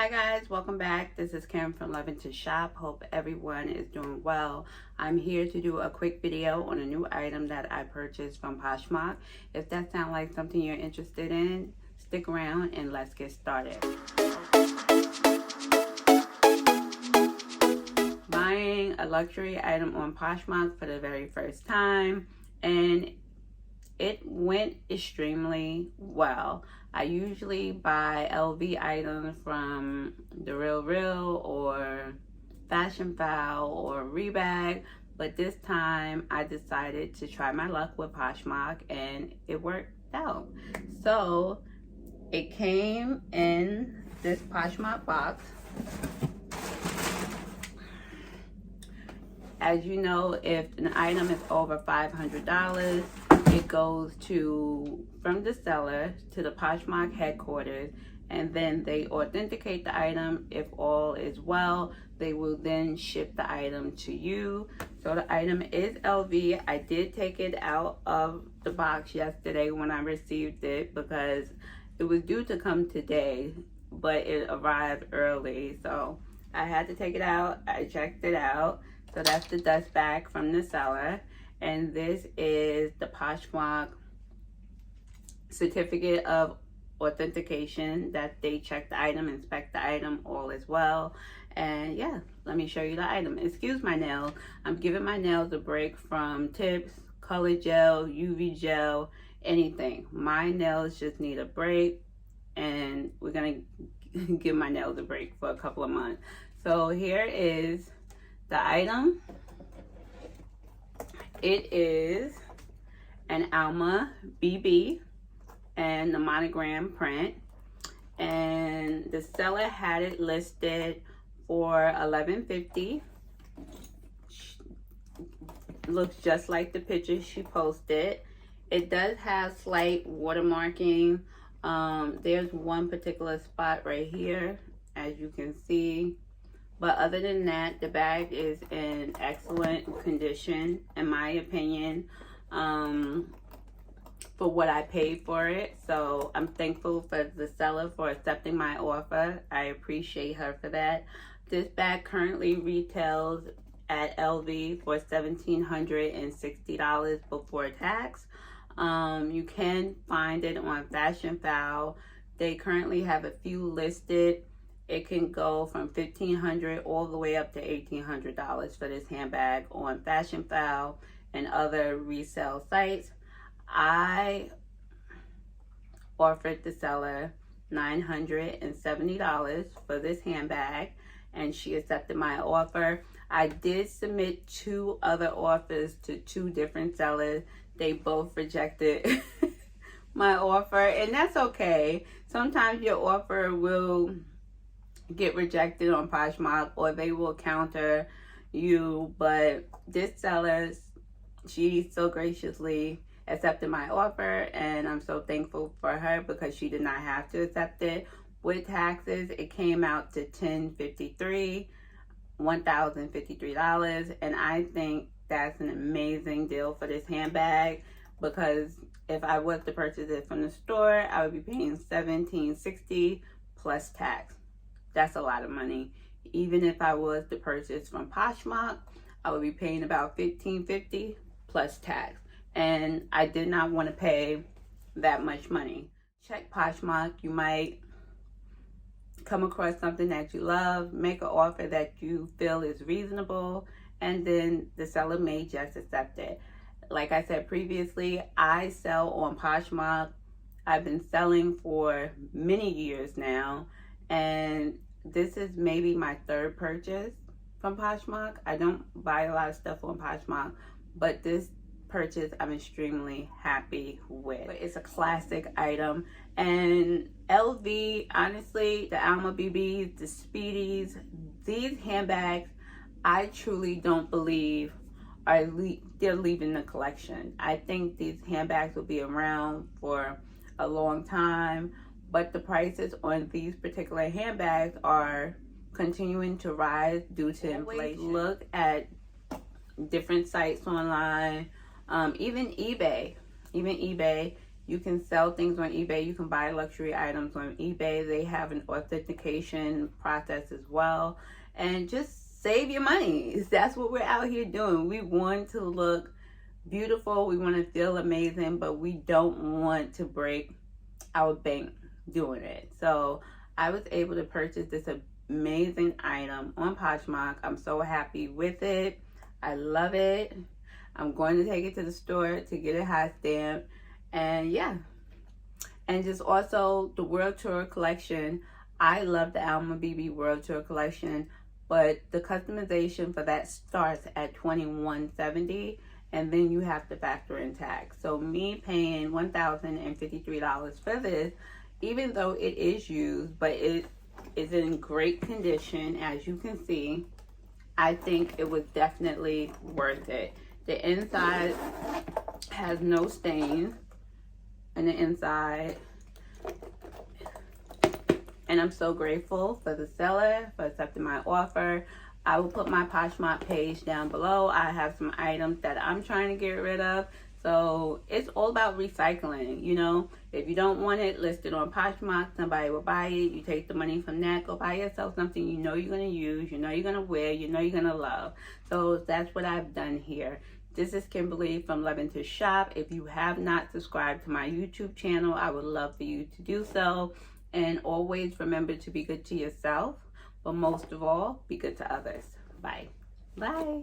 Hi guys, welcome back. This is Karen from Loving to Shop. Hope everyone is doing well. I'm here to do a quick video on a new item that I purchased from Poshmark. If that sounds like something you're interested in, stick around and let's get started. Buying a luxury item on Poshmark for the very first time, and it went extremely well. I usually buy LV items from The Real or Fashionphile or Rebag, but this time I decided to try my luck with Poshmark and it worked out. So it came in this Poshmark box. As you know, if an item is over $500, it goes from the seller to the Poshmark headquarters, and then they authenticate the item. If all is well, they will then ship the item to you. So the item is LV. I did take it out of the box yesterday when I received it because it was due to come today, but it arrived early. So I had to take it out. I checked it out. So that's the dust bag from the seller. And this is the Poshmark certificate of authentication that they check the item, inspect the item, all is well. And yeah, let me show you the item. Excuse my nails. I'm giving my nails a break from tips, color gel, UV gel, anything. My nails just need a break, and we're gonna give my nails a break for a couple of months. So here is the item. It is an Alma BB and the monogram print, and the seller had it listed for $11.50. Looks just like the picture she posted. It does have slight watermarking. There's one particular spot right here, as you can see. But other than that, the bag is in excellent condition, in my opinion, for what I paid for it. So I'm thankful for the seller for accepting my offer. I appreciate her for that. This bag currently retails at LV for $1,760 before tax. You can find it on Fashionphile. They currently have a few listed. It can go from $1,500 all the way up to $1,800 for this handbag on Fashionphile and other resale sites. I offered the seller $970 for this handbag, and she accepted my offer. I did submit 2 other offers to 2 different sellers. They both rejected my offer, and that's okay. Sometimes your offer will get rejected on Poshmark, or they will counter you, but this seller, she so graciously accepted my offer, and I'm so thankful for her because she did not have to accept it. With taxes, it came out to $1,053, and I think that's an amazing deal for this handbag, because if I was to purchase it from the store, I would be paying $1,760 plus tax. That's a lot of money. Even if I was to purchase from Poshmark, I would be paying about $1,550 plus tax. And I did not want to pay that much money. Check Poshmark. You might come across something that you love, make an offer that you feel is reasonable, and then the seller may just accept it. Like I said previously, I sell on Poshmark. I've been selling for many years now, and this is maybe my 3rd purchase from Poshmark. I don't buy a lot of stuff on Poshmark, but this purchase I'm extremely happy with. It's a classic item, and LV, honestly, the Alma BBs, the SPEEDYs, these handbags, I truly don't believe they're leaving the collection. I think these handbags will be around for a long time, but the prices on these particular handbags are continuing to rise due to inflation. Look at different sites online, even eBay. You can sell things on eBay. You can buy luxury items on eBay. They have an authentication process as well. And just save your money. That's what we're out here doing. We want to look beautiful. We want to feel amazing, but we don't want to break our bank doing it. So I was able to purchase this amazing item on Poshmark. I'm so happy with it. I love it. I'm going to take it to the store to get it hot stamped. And yeah, and just also the World Tour collection. I love the Alma BB World Tour collection, but the customization for that starts at $21.70, and then you have to factor in tax. So me paying $1,053 for this, even though it is used, but it is in great condition, as you can see, I think it was definitely worth it. The inside has no stains on the inside, and I'm so grateful for the seller for accepting my offer. I will put my Poshmark page down below. I have some items that I'm trying to get rid of. So it's all about recycling, you know. If you don't want it listed on Poshmark, somebody will buy it. You take the money from that, go buy yourself something you know you're going to use, you know you're going to wear, you know you're going to love. So that's what I've done here. This is Kimberly from Loving to Shop. If you have not subscribed to my YouTube channel, I would love for you to do so. And always remember to be good to yourself, but most of all, be good to others. Bye. Bye.